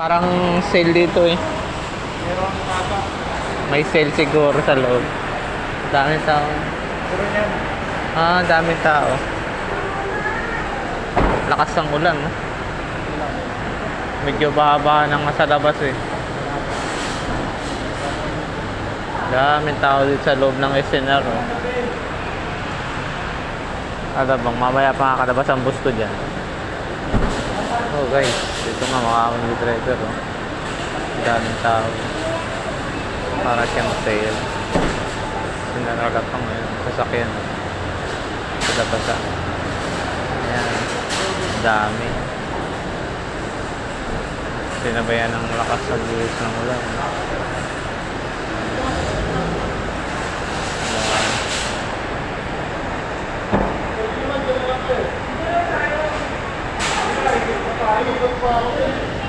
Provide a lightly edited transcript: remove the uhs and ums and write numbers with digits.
Parang sale dito eh. Meron ata. May sale siguro sa loob. Daming tao. Puro yan. Daming tao. Lakas ng ulan, no? Medyo baha-baha nang nasa labas eh. Daming tao dito sa loob ng SNR, oh. Alam bang mamaya pa kakalabas ang bus ko dyan. Oh guys, dito nga makakawin driver, oh. Daming tao. Para siyang sale. Sinaragat pa ngayon. Sasakyan. Sa labasan. Ayan. Dami. Sinabayan ng lakas sa buwis ng ulan. Ikot pa ako.